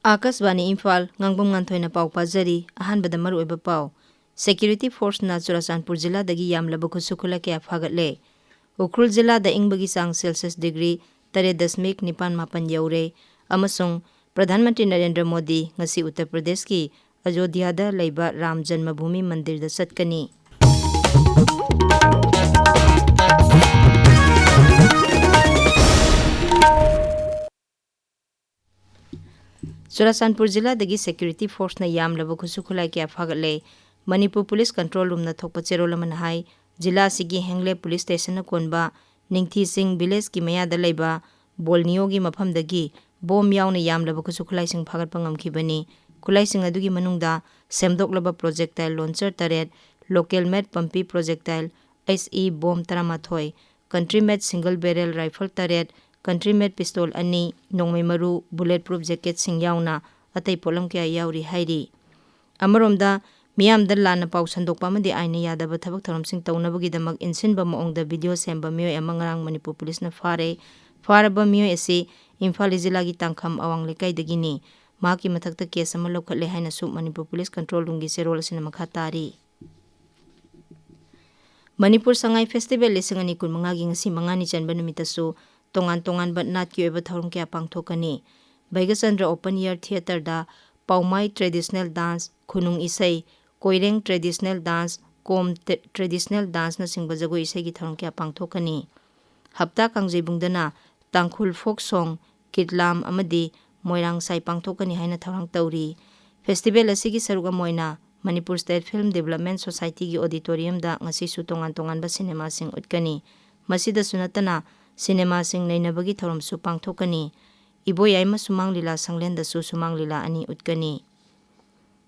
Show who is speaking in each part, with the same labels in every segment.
Speaker 1: Akasvani Imphal Ngangbam Nganthoi na pau pajari ahanbada maruoiba pau Security Force na Churachandpur Jilla dagi yamlaba khusukula kya phagatle Ukhrul Jilla da ingbagi sang Celsius degree 3.9 yaure amasung Pradhan Mantri Narendra Modi ngasi Uttar Pradesh ki Ayodhya da leiba Ram Janmabhoomi Mandir da satkani Churachandpur Jilla dagi Security Force na yamlaba khusukhulai kya phagatle Manipur Police Control Room na thokpa cherolaman hai Jilla sigi Hengle Police Station na konba Ningthi Singh Village ki mayada leiba Bolnio gi mafam dagi bom yauna yamlaba khusukhulai sing phagatpa ngamkhibani khulai sing adugi manungda semdoklaba projectile launcher taret local made pumpi projectile SE bomb 13 country made single barrel rifle taret country made pistol ani nongmai maru bulletproof jacket sing yauna atai polam kya yauri hairi amaromda miyam dal lana pau sandokpa madi aina yadaba thabak thoram sing taunabagi damak insinba maongda video semba miyo amangrang Manipur police na faraba miyo ase Imphal jilla gi tangkham awang lekai dagini maki mathakta case ama lokhatle haina su Manipur Police Control Room gi serol asina makha tari Manipur Sangai Festival lisangani kunmanga gi ngasi mangani chanba numitasu tongan ba nat ki oba thorum kya pangthokani Baigasandra Open Air Theatre da Paumai Traditional Dance Khunung Isai Koireng Traditional Dance Kom Traditional Dance na singba jagoi isai gi thorum kya pangthokani Hapta Kangjebungdana Tangkhul Folk Song Kitlam amadi Moirang Sai pangthokani haina thorang tauri Festival asigi saruga moina Manipur State Film Development Society gi auditorium da ngasi su tongan ba cinema sing utkani masida sunatana cinema sing nainabagi thorum su pangthokani Iboy ayma sumang lila sanglen da su sumang lila ani utkani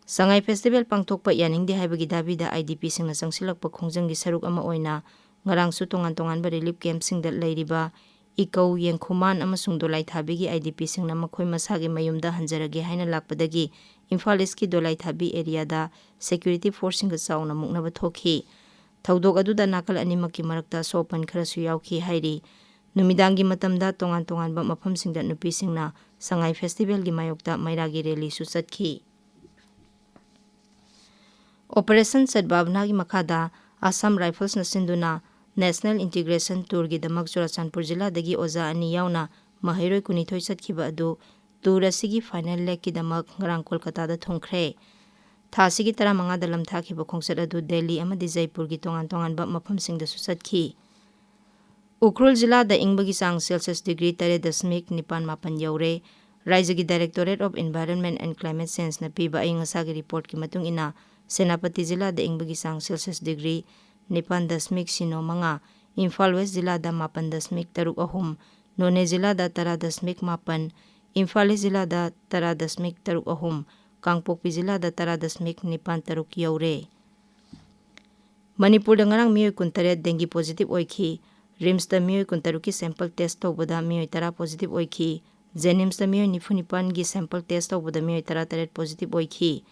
Speaker 1: Sangai Festival pangthokpa yaningdi haibagi dabida IDP sing na sangsilakpa khongjang gi saruk ama oina ngarang su tongan ba relief camp sing da leiriba Ikau Yengkhuman amasung dolai thabi gi IDP sing na makhoi masagi mayumda hanjarage haina lakpadagi Imphal East ki dolai thabi area da security force sing ga chauna muknaba thokhi thaudok aduda nakal animaki marakta sopan khara su yauki hairi numidangi matamda tongan ba mafam sing da nupi sing na Sangai Festival gi mayokta mairagi rally su chatki Operation Sadbhavna gi makhada Assam Rifles na sinduna National Integration Tour gi damak Churachandpur Jilla dagi oza ani yauna mahairoi kunithoi chatkiba adu tour asigi final leg ki damak ngarang Kolkata da thongkhre thasigi 15 dalam thakiba khongsat adu Delhi amadi Jaipur gi tongan ba mafam sing da su chatki Ukhrul Jilla da ingbagi sang Celsius degree 3.9 yaure Raijya gi Directorate of Environment and Climate Change na piba ay ngasagi report ki matung ina Senapati Jilla da ingbagi sang Celsius degree 9.9 Imphal West Jilla da 8.3 None Jilla da 10.8 Imphal East Jilla da 10.3 Kangpokpi Jilla da 10.9 yaure Manipur da ngarang miyoi 18 dengue positive oikhi Rims da miyoi 13 ki sample test tawbada miyoi 10 positive oikhi Jenims da miyoi 99 gi sample test tawbada miyoi 13 positive oikhi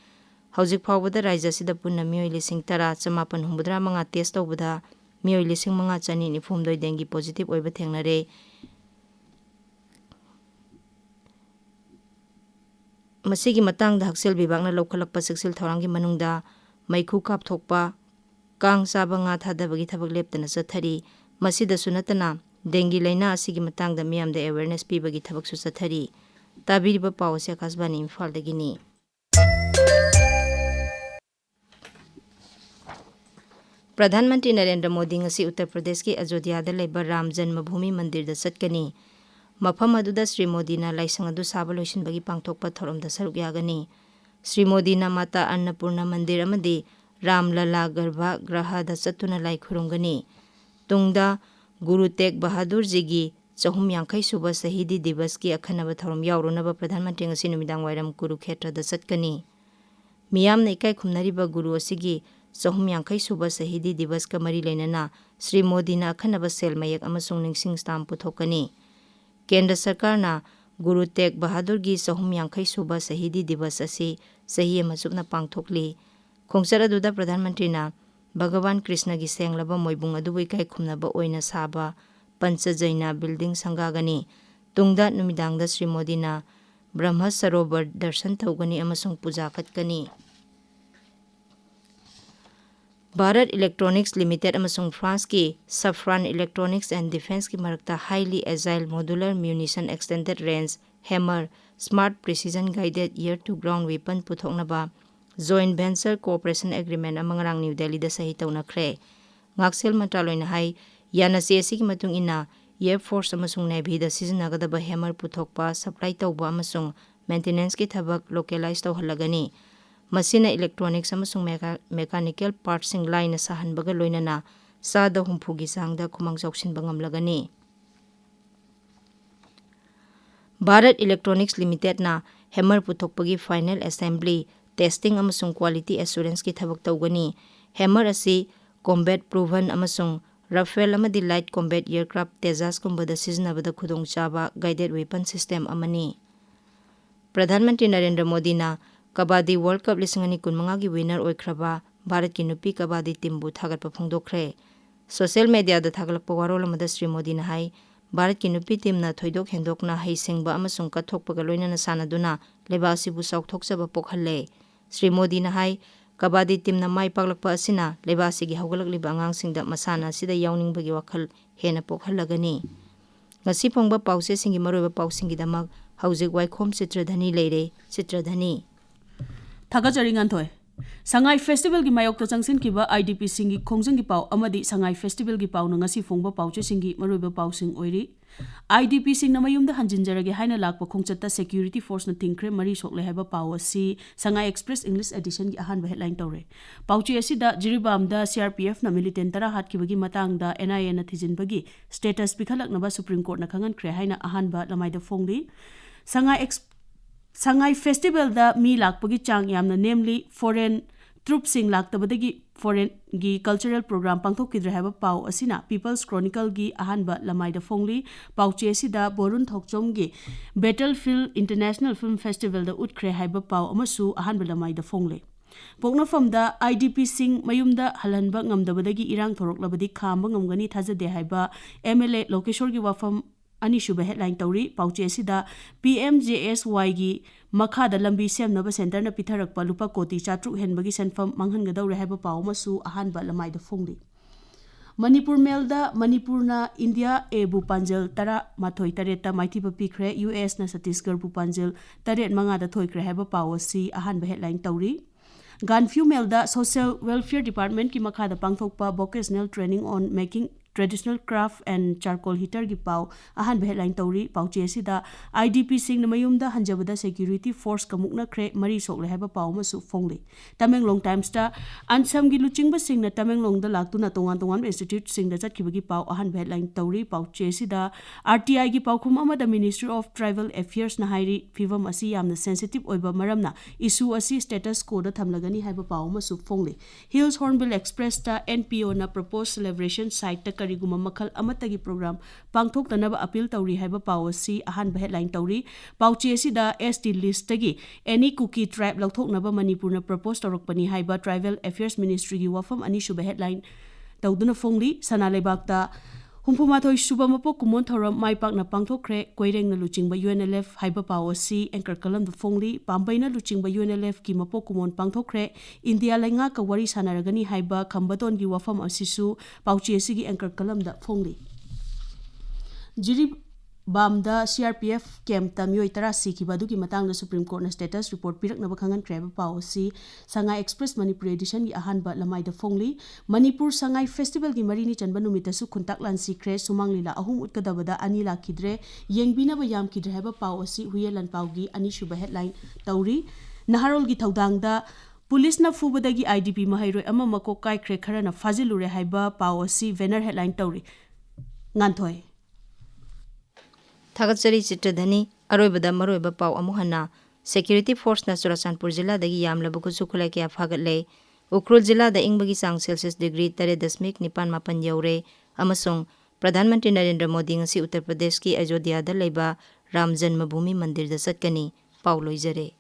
Speaker 1: Hauzik phawbada Raijya sida punna miyoi 10,983 test tawbada miyoi 5,990 dengue positive oiba thengnare masigi matang da haksel bibakna lokhalakpa siksil thorangi manungda maikhu kapthokpa kang saba nga thadabagi thabak leptana chathari masida sunatana dengue laina asigi matang da miyam da awareness pibagi thabak su chathari tabiriba pawse Akasvani Imphal dagini Pradhan Mantri Narendra Modi ngasi Uttar Pradesh ki Ayodhya da leiba Ram Janmabhoomi Mandir da satkani mafam aduda Sri Modi na laisang adu saba loisinbagi pangthokpa thorom da saruk yagani Sri Modi na Mata Annapurna Mandir amadi Ram Lala Garbha Graha da chattuna lai khurumgani tungda Guru Tegh Bahadur ji gi 450 suba Shahidi Divas ki akhanaba thorom yaurunaba Pradhan Mantri ngasi numidang wairam Kurukshetra da chatkani miyamna ikai khumnariba guru asigi 450 suba Shahidi Divas ka mari leinana Sri Modi na akhanaba sel mayak amasung ningsing stamp puthokani Kendra Sarkar na Guru Tegh Bahadur gi 450 suba Shahidi Divas asi sahi amachupna pangthokli khongsar aduda Pradhan Mantri na Bhagavan Krishna gi senglaba moibung adubu ikai khumnaba oina saba Pancha Jaina building sangagani tungda numidangda Sri Modi na Brahma Sarovar darshan tawgani amasung puja katkani. Bharat Electronics Limited amasung France ki Safran Electronics and Defense ki marakta highly agile modular munition extended range hammer smart precision guided ear to ground weapon puthoknaba joint venture cooperation agreement amangrang New Delhi da sahi tawnakre. Ngaksel Mantraloy na hai yana CSC ki matung ina Air Force amasung Navy da sizinnagadaba hammer puthokpa supply tawba amasung maintenance ki thabak localize tawhalagani. Masina electronics amasung mechanical parts sing line na sahanbaga loinana sada humpugi sangda kumang jauksin bangamlagani. Bharat Electronics Limited na hammer puthokpagi final assembly testing amasung quality assurance ki thabak tawgani. Hammer asi combat proven amasung Rafale amadi light combat aircraft Tejas kumbada sizinabada khudong chaba guided weapon system amani. Pradhan Mantri Narendra Modi na Kabaddi World Cup 2025 gi winner oikraba Bharat ki nupi kabaddi team bu thagatpa phongdokre. Social media da thaglakpa warol amada Sri Modi na hai Bharat ki nupi team na thoidok hendokna haisengba amasung kathokpaga loinana sanaduna lebasi bu saukthokchaba pokhalle. Sri Modi na hai kabaddi team na mai paklakpa asina lebasi gi haugalakliba angangsingda masana sida yauningbagi wakhal hena pokhallagani. Ngasi phongba pause singi maroiba pausingi damak haujik Waikhom Chitradhani leire. Chitradhani
Speaker 2: Thagachari Nganthoi Sangai Festival gi mayok to changsin kiba IDP singi khongjang gi pau amadi Sangai Festival gi pau na ngasi phongba pauche singi maroiba pausing oiri IDP sing na mayum da hanjinjarage haina lakpa khongchatta security force na tingkre mari sokle haba pau asi Sangai Express English edition gi ahan ba headline tawre pauche asi da jiribam da CRPF na militant tara hat kibagi matang da NIA na thijin bagi status pikhalak na ba Supreme Court na khangan kre haina ahan ba lamai da phongli Sangai Festival da mi lakpagi chang yamna namely foreign troops sing laktabadagi foreign gi cultural program pangthokidre haba pau asina People's Chronicle gi ahanba lamai da phongli pauche asida Borun Thokchom gi Battlefield International Film Festival da utkre haba pau amasu ahanba lamai da phongli Poknafam da IDP sing mayumda halanba ngamdabadagi irang thoroklabadi khamba ngamgani thajade haba MLA Lokeshwar gi wafam Ani shuba headline tawri pauche asida PMJSY gi makhada lambi semnaba center na pitharakpa lupa koti chatruk henbagi senfam manghangadawre haba pau masu ahanba lamai da phongli Manipur Melda Manipurna India bu panjal tara mathoi tareta maithiba pikre US na Chhattisgarh bu panjal taret manga da thoikre haba pau asi ahanba headline tawri Ganfu Melda Social Welfare Department ki makhada pangthokpa vocational training on making traditional craft and charcoal heater gi pau ahan headline tawri pauche asida IDP sing na mayumda hanjabada security force kamukna kre mari sokle haba pau masu phongli Tamenglong Times ta ansam gi luchingba sing na Tamenglong da laktuna tongan institute sing da chatkibagi pau ahan headline tawri pauche asida RTI gi paukhum amada Ministry of Tribal Affairs na hairi fivam asi yamna sensitive oiba maramna issue asi status quo da thamlagani haba pau masu phongli Hills Hornbill Express ta NPO na proposed celebration site ta Guma makal amatagi program pangthok tanaba appeal tawri haiba pawasi ahan ba headline tawri pauche sida ST list tagi any cookie tribe lauthoknaba Manipur na propose tawrokpani haiba Tribal Affairs Ministry gi wafam ani shuba headline tawduna phongli sanalaibakta Humpumathoi suba mapok kumon thoram maipak na pangthokre koireng na luchingba UNLF haiba pawasi anchor kalam da phongli pambai na luchingba UNLF ki mapok kumon pangthokre India lainga ka wari sanaragani haiba khambaton gi wafam asisu pauchi asigi anchor kalam da phongli Jiri Bamda CRPF camp tamyoi tarasi ki badugi matang na Supreme Court na status report pirak na bakhangan kreba pawasi Sangai Express Manipur edition gi ahanba lamai da phongli Manipur Sangai Festival gi marini chanba numita su khuntak lan sikre sumanglila ahum utkadabada ani lakhidre yengbina ba yam kidre haba pawasi huyelan pawgi ani shuba headline tawri Naharol gi thaudang da Police na fubadagi IDP mahairoi ama makok kai kre khara na fazilure haiba pawasi banner headline tawri Nganthoi
Speaker 1: Thagachari Chitradhani aroibada maroiba pau amuhana security force na Churachandpur jilla dagi yamlabu kusu khulai kya phagatle Ukrul jilla da ingbagi sang Celsius degree 3.9 yaure amasung Pradhan Mantri Narendra Modi ngasi Uttar Pradesh ki Ayodhya da leiba Ram Janmabhoomi Mandir da chatkani pau loijare